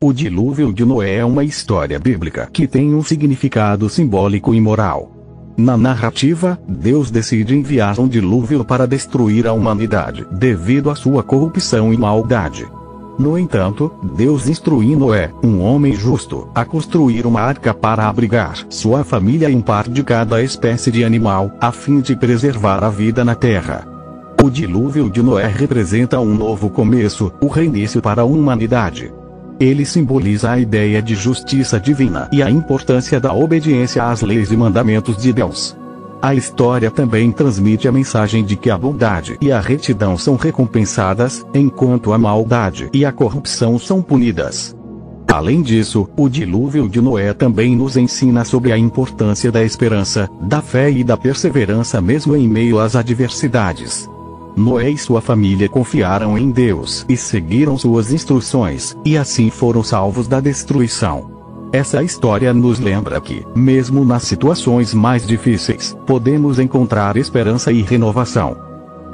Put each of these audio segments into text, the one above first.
O dilúvio de Noé é uma história bíblica que tem um significado simbólico e moral. Na narrativa, Deus decide enviar um dilúvio para destruir a humanidade, devido à sua corrupção e maldade. No entanto, Deus instrui Noé, um homem justo, a construir uma arca para abrigar sua família e um par de cada espécie de animal, a fim de preservar a vida na terra. O dilúvio de Noé representa um novo começo, o reinício para a humanidade. Ele simboliza a ideia de justiça divina e a importância da obediência às leis e mandamentos de Deus. A história também transmite a mensagem de que a bondade e a retidão são recompensadas, enquanto a maldade e a corrupção são punidas. Além disso, o dilúvio de Noé também nos ensina sobre a importância da esperança, da fé e da perseverança mesmo em meio às adversidades. Noé e sua família confiaram em Deus e seguiram suas instruções, e assim foram salvos da destruição. Essa história nos lembra que, mesmo nas situações mais difíceis, podemos encontrar esperança e renovação.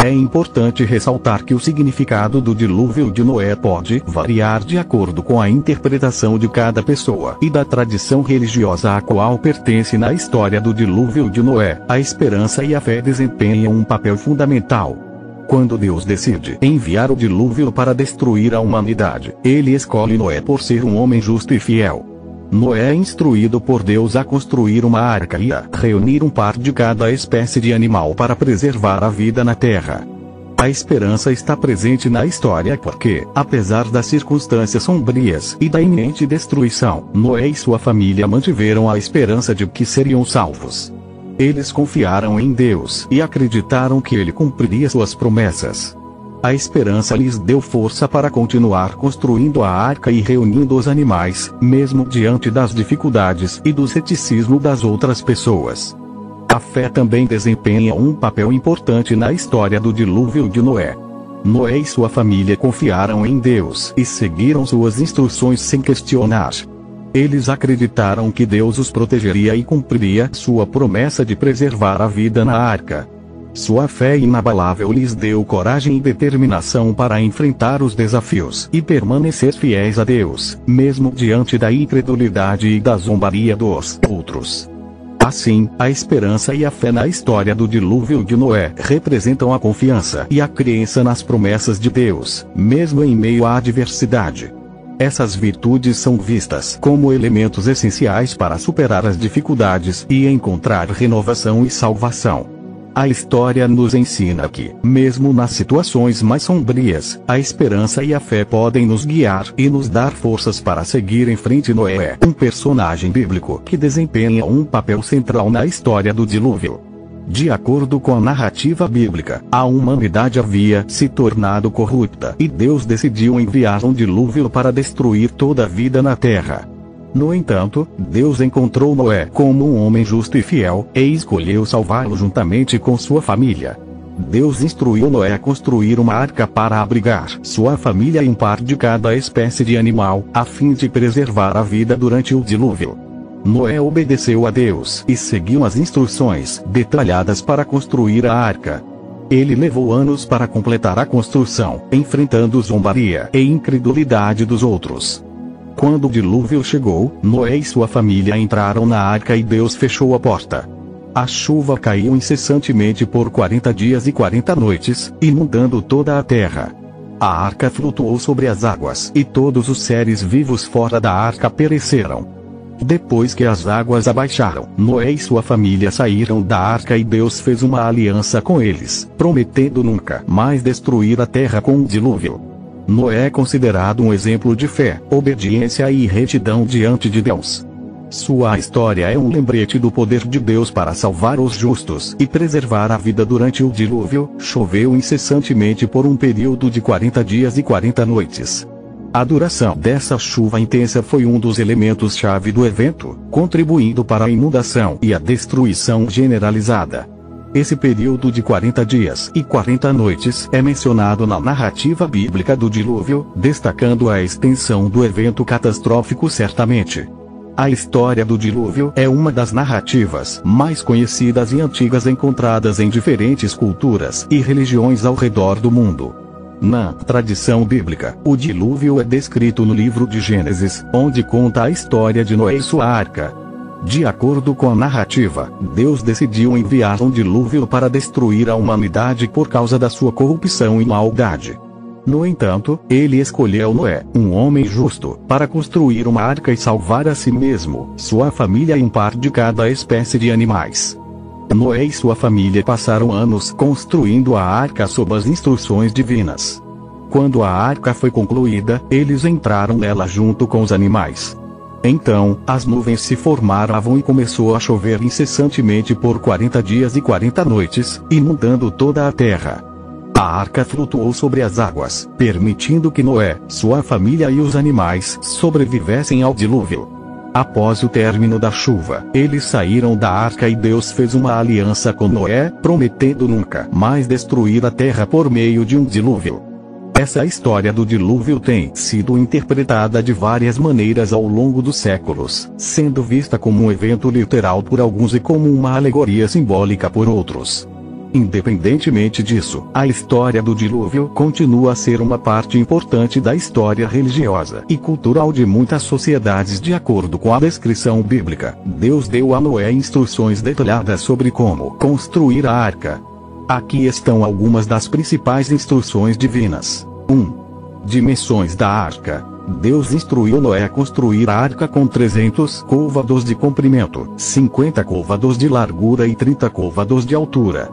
É importante ressaltar que o significado do dilúvio de Noé pode variar de acordo com a interpretação de cada pessoa e da tradição religiosa a qual pertence. Na história do dilúvio de Noé, a esperança e a fé desempenham um papel fundamental. Quando Deus decide enviar o dilúvio para destruir a humanidade, ele escolhe Noé por ser um homem justo e fiel. Noé é instruído por Deus a construir uma arca e a reunir um par de cada espécie de animal para preservar a vida na terra. A esperança está presente na história porque, apesar das circunstâncias sombrias e da iminente destruição, Noé e sua família mantiveram a esperança de que seriam salvos. Eles confiaram em Deus e acreditaram que Ele cumpriria suas promessas. A esperança lhes deu força para continuar construindo a arca e reunindo os animais, mesmo diante das dificuldades e do ceticismo das outras pessoas. A fé também desempenha um papel importante na história do dilúvio de Noé. Noé e sua família confiaram em Deus e seguiram suas instruções sem questionar. Eles acreditaram que Deus os protegeria e cumpriria sua promessa de preservar a vida na arca. Sua fé inabalável lhes deu coragem e determinação para enfrentar os desafios e permanecer fiéis a Deus, mesmo diante da incredulidade e da zombaria dos outros. Assim, a esperança e a fé na história do dilúvio de Noé representam a confiança e a crença nas promessas de Deus, mesmo em meio à adversidade. Essas virtudes são vistas como elementos essenciais para superar as dificuldades e encontrar renovação e salvação. A história nos ensina que, mesmo nas situações mais sombrias, a esperança e a fé podem nos guiar e nos dar forças para seguir em frente. Noé é um personagem bíblico que desempenha um papel central na história do dilúvio. De acordo com a narrativa bíblica, a humanidade havia se tornado corrupta e Deus decidiu enviar um dilúvio para destruir toda a vida na terra. No entanto, Deus encontrou Noé como um homem justo e fiel, e escolheu salvá-lo juntamente com sua família. Deus instruiu Noé a construir uma arca para abrigar sua família e um par de cada espécie de animal, a fim de preservar a vida durante o dilúvio. Noé obedeceu a Deus e seguiu as instruções detalhadas para construir a arca. Ele levou anos para completar a construção, enfrentando zombaria e incredulidade dos outros. Quando o dilúvio chegou, Noé e sua família entraram na arca e Deus fechou a porta. A chuva caiu incessantemente por 40 dias e 40 noites, inundando toda a terra. A arca flutuou sobre as águas e todos os seres vivos fora da arca pereceram. Depois que as águas abaixaram, Noé e sua família saíram da arca e Deus fez uma aliança com eles, prometendo nunca mais destruir a terra com o dilúvio. Noé é considerado um exemplo de fé, obediência e retidão diante de Deus. Sua história é um lembrete do poder de Deus para salvar os justos e preservar a vida durante o dilúvio. Choveu incessantemente por um período de 40 dias e 40 noites. A duração dessa chuva intensa foi um dos elementos-chave do evento, contribuindo para a inundação e a destruição generalizada. Esse período de 40 dias e 40 noites é mencionado na narrativa bíblica do dilúvio, destacando a extensão do evento catastrófico. Certamente, a história do dilúvio é uma das narrativas mais conhecidas e antigas encontradas em diferentes culturas e religiões ao redor do mundo. Na tradição bíblica, o dilúvio é descrito no livro de Gênesis, onde conta a história de Noé e sua arca. De acordo com a narrativa, Deus decidiu enviar um dilúvio para destruir a humanidade por causa da sua corrupção e maldade. No entanto, ele escolheu Noé, um homem justo, para construir uma arca e salvar a si mesmo, sua família e um par de cada espécie de animais. Noé e sua família passaram anos construindo a arca sob as instruções divinas. Quando a arca foi concluída, eles entraram nela junto com os animais. Então, as nuvens se formaram e começou a chover incessantemente por 40 dias e 40 noites, inundando toda a terra. A arca flutuou sobre as águas, permitindo que Noé, sua família e os animais sobrevivessem ao dilúvio. Após o término da chuva, eles saíram da arca e Deus fez uma aliança com Noé, prometendo nunca mais destruir a terra por meio de um dilúvio. Essa história do dilúvio tem sido interpretada de várias maneiras ao longo dos séculos, sendo vista como um evento literal por alguns e como uma alegoria simbólica por outros. Independentemente disso, a história do dilúvio continua a ser uma parte importante da história religiosa e cultural de muitas sociedades. De acordo com a descrição bíblica, Deus deu a Noé instruções detalhadas sobre como construir a arca. Aqui estão algumas das principais instruções divinas. 1. Dimensões da arca. Deus instruiu Noé a construir a arca com 300 côvados de comprimento, 50 côvados de largura e 30 côvados de altura.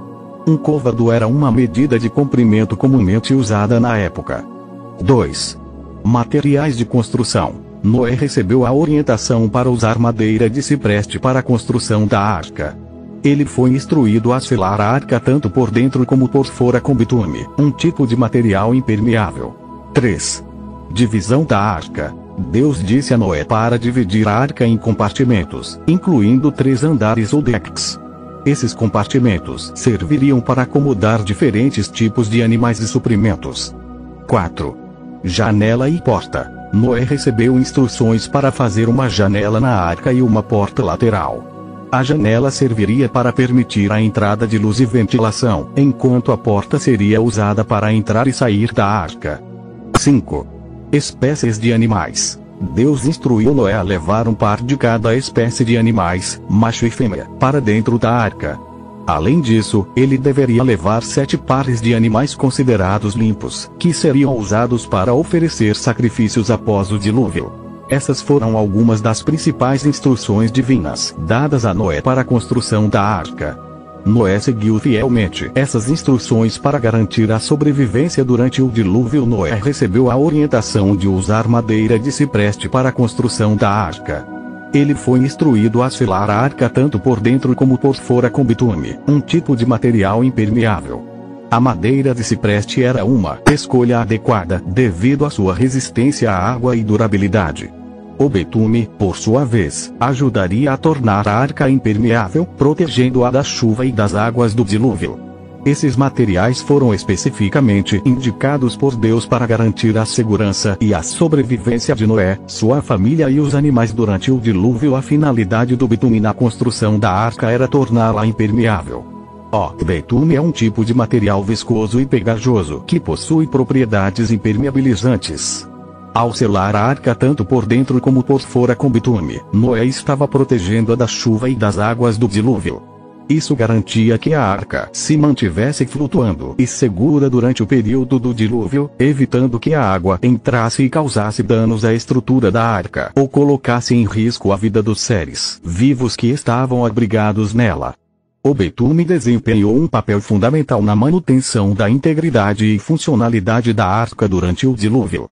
Um côvado era uma medida de comprimento comumente usada na época. 2. Materiais de construção. Noé recebeu a orientação para usar madeira de cipreste para a construção da arca. Ele foi instruído a selar a arca tanto por dentro como por fora com bitume, um tipo de material impermeável. 3. Divisão da arca. Deus disse a Noé para dividir a arca em compartimentos, incluindo 3 andares ou decks. Esses compartimentos serviriam para acomodar diferentes tipos de animais e suprimentos. 4. Janela e porta. Noé recebeu instruções para fazer uma janela na arca e uma porta lateral. A janela serviria para permitir a entrada de luz e ventilação, enquanto a porta seria usada para entrar e sair da arca. 5. Espécies de animais. Deus instruiu Noé a levar um par de cada espécie de animais, macho e fêmea, para dentro da arca. Além disso, ele deveria levar 7 pares de animais considerados limpos, que seriam usados para oferecer sacrifícios após o dilúvio. Essas foram algumas das principais instruções divinas dadas a Noé para a construção da arca. Noé seguiu fielmente essas instruções para garantir a sobrevivência durante o dilúvio. Noé recebeu a orientação de usar madeira de cipreste para a construção da arca. Ele foi instruído a selar a arca tanto por dentro como por fora com bitume, um tipo de material impermeável. A madeira de cipreste era uma escolha adequada devido à sua resistência à água e durabilidade. O betume, por sua vez, ajudaria a tornar a arca impermeável, protegendo-a da chuva e das águas do dilúvio. Esses materiais foram especificamente indicados por Deus para garantir a segurança e a sobrevivência de Noé, sua família e os animais durante o dilúvio. A finalidade do betume na construção da arca era torná-la impermeável. O betume é um tipo de material viscoso e pegajoso que possui propriedades impermeabilizantes. Ao selar a arca tanto por dentro como por fora com bitume, Noé estava protegendo-a da chuva e das águas do dilúvio. Isso garantia que a arca se mantivesse flutuando e segura durante o período do dilúvio, evitando que a água entrasse e causasse danos à estrutura da arca ou colocasse em risco a vida dos seres vivos que estavam abrigados nela. O betume desempenhou um papel fundamental na manutenção da integridade e funcionalidade da arca durante o dilúvio.